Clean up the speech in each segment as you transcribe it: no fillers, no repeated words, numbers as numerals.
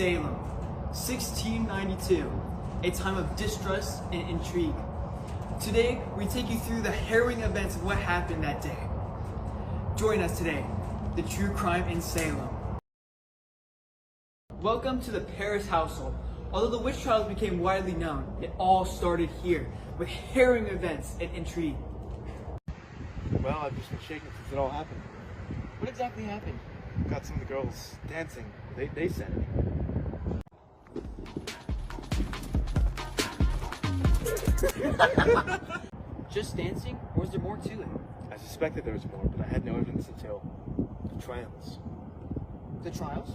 Salem, 1692, a time of distrust and intrigue. Today, we take you through the harrowing events of what happened that day. Join us today, the true crime in Salem. Welcome to the Paris household. Although the witch trials became widely known, it all started here, with harrowing events and intrigue. Well, I've just been shaking since it all happened. What exactly happened? Got some of the girls dancing. They said it. Just dancing, or was there more to it? I suspected there was more, but I had no evidence until the trials. The trials?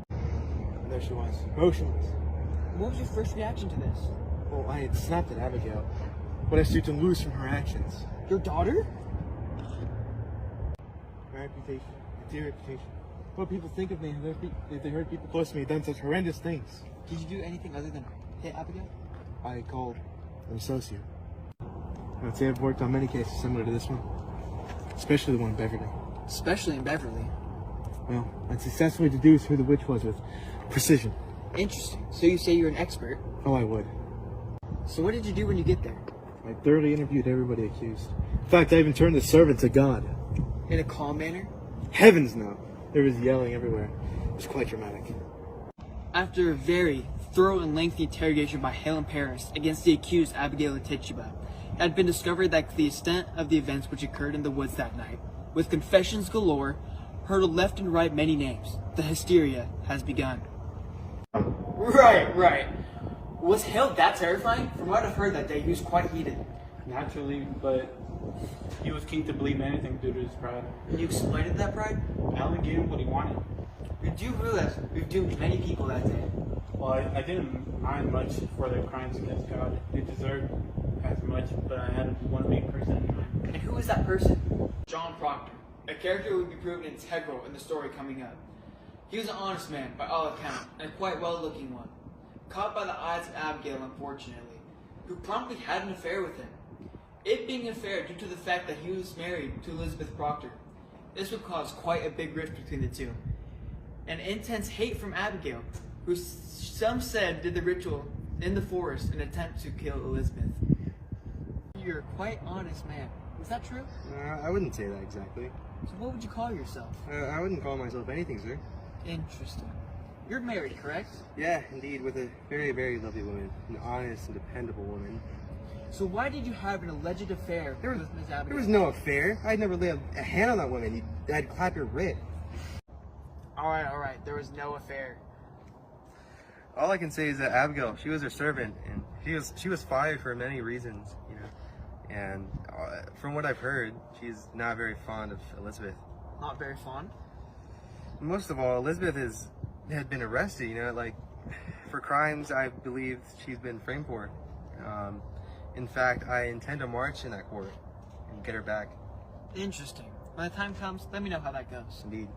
And there she was, motionless. What was your first reaction to this? Well, I had snapped at Abigail, but I stood to lose from her actions. Your daughter? My reputation, my dear reputation. What people think of me if they heard people close to me done such horrendous things. Did you do anything other than hit Abigail? I called an associate. I'd say I've worked on many cases similar to this one, especially the one in Beverly. Especially in Beverly. Well, I'd successfully deduce who the witch was with precision. Interesting. So you say you're an expert? Oh, I would. So what did you do when you get there? I thoroughly interviewed everybody accused. In fact, I even turned the servant to God. In a calm manner? Heavens no! There was yelling everywhere. It was quite dramatic. After a very thorough and lengthy interrogation by Hale and Paris against the accused Abigail Letitia, it had been discovered that the extent of the events which occurred in the woods that night, with confessions galore, hurtled left and right many names, the hysteria has begun. Right. Was Hale that terrifying? From what I've heard that day, he was quite heated. Naturally, but he was keen to believe anything due to his pride. Can you explain that pride? Alan gave him what he wanted. You do realize we've doomed many people that day. Well, I didn't mind much for their crimes against God. They deserved as much, but I had one main person in mind. And who is that person? John Proctor, a character who would be proven integral in the story coming up. He was an honest man, by all accounts, and a quite well-looking one. Caught by the eyes of Abigail, unfortunately, who promptly had an affair with him. It being an affair due to the fact that he was married to Elizabeth Proctor. This would cause quite a big rift between the two. An intense hate from Abigail, who some said did the ritual in the forest in an attempt to kill Elizabeth. You're a quite honest man. Is that true? I wouldn't say that exactly. So what would you call yourself? I wouldn't call myself anything, sir. Interesting. You're married, correct? Yeah, indeed, with a very, very lovely woman. An honest and dependable woman. So why did you have an alleged affair with Miss Abigail? There was no affair. I'd never lay a hand on that woman. I'd clap your wrist. Alright. There was no affair. All I can say is that Abigail, she was her servant, and she was fired for many reasons, you know. And from what I've heard, she's not very fond of Elizabeth. Not very fond? Most of all, Elizabeth had been arrested, you know, like for crimes I believe she's been framed for. In fact, I intend to march in that court and get her back. Interesting. When the time comes, let me know how that goes. Indeed.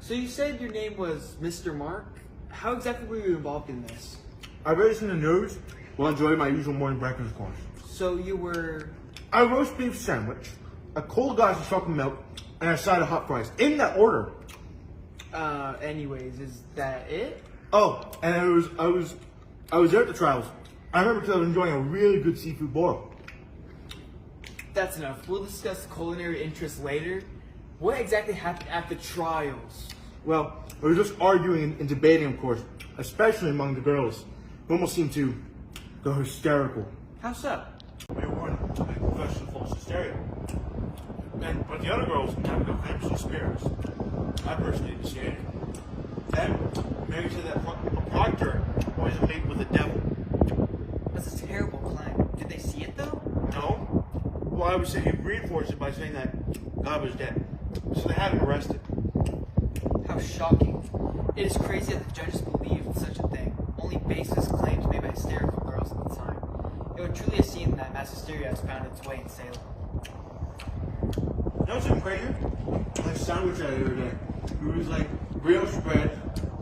So you said your name was Mr. Mark? How exactly were you involved in this? I read this in the news while enjoying my usual morning breakfast, of course. So you were... A roast beef sandwich, a cold glass of chocolate milk, and a side of hot fries. In that order. Anyways, is that it? Oh, and I was there at the trials. I remember because I was enjoying a really good seafood boil. That's enough. We'll discuss the culinary interests later. What exactly happened at the trials? Well, we were just arguing and debating, of course, especially among the girls, who almost seemed to go hysterical. How so? We weren't professional false hysteria. But the other girls have no claims to spirits. I personally didn't see any. Then, Mary said that Proctor was a mate with the devil. That's a terrible claim. Did they see it though? No. Well, I would say he reinforced it by saying that God was dead. So they had him arrested. How shocking. It is crazy that the judges believed in such a thing. Only baseless claims made by hysterical girls at the time. It would truly have seemed that mass hysteria has found its way in Salem. You know what's even crazier? That sandwich I had the other day. It was like brioche bread,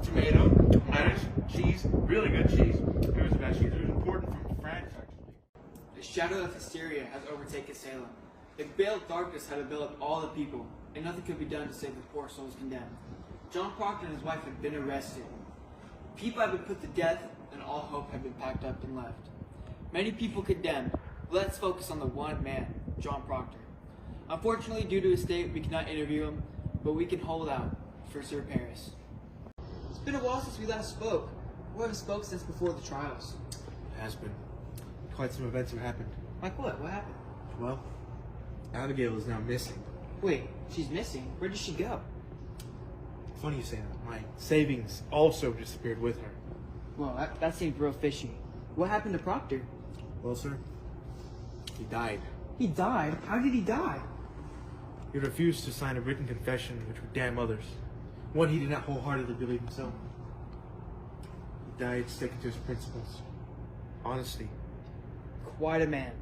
tomato, lettuce, cheese, really good cheese. It was the best cheese. It was imported from France, actually. The shadow of hysteria has overtaken Salem. The veil of darkness had enveloped all the people, and nothing could be done to save the poor souls condemned. John Proctor and his wife had been arrested. People have been put to death, and all hope have been packed up and left. Many people condemned. Let's focus on the one man, John Proctor. Unfortunately, due to his state, we cannot interview him, but we can hold out for Sir Paris. It's been a while since we last spoke. We haven't spoke since before the trials. It has been. Quite some events have happened. Like what? What happened? Well, Abigail is now missing. Wait, she's missing. Where did she go? Funny you say that. My savings also disappeared with her. Well, that seems real fishy. What happened to Proctor? Well, sir, he died. He died? How did he die? He refused to sign a written confession which would damn others. One he did not wholeheartedly believe himself. He died sticking to his principles. Honesty. Quite a man.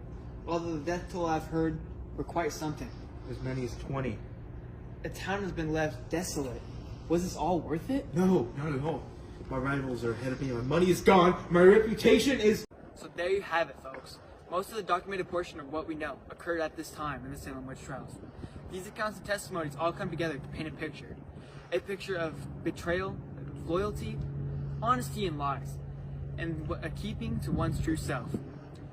Although the death toll I've heard were quite something. As many as 20. The town has been left desolate. Was this all worth it? No, not at all. My rivals are ahead of me. My money is gone. My reputation is... So there you have it, folks. Most of the documented portion of what we know occurred at this time in the Salem witch trials. These accounts and testimonies all come together to paint a picture. A picture of betrayal, loyalty, honesty, and lies, and a keeping to one's true self.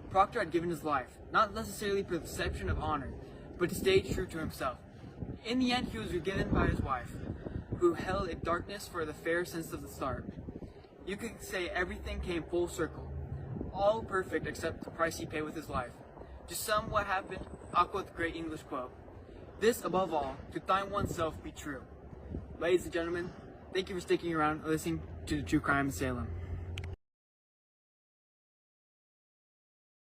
Proctor had given his life, not necessarily for the perception of honor, but to stay true to himself. In the end, he was forgiven by his wife, who held a darkness for the fair since of the start. You could say everything came full circle, all perfect except the price he paid with his life. To sum what happened, I'll quote the great English quote: "This, above all, to find oneself be true." Ladies and gentlemen, thank you for sticking around and listening to the True Crime in Salem.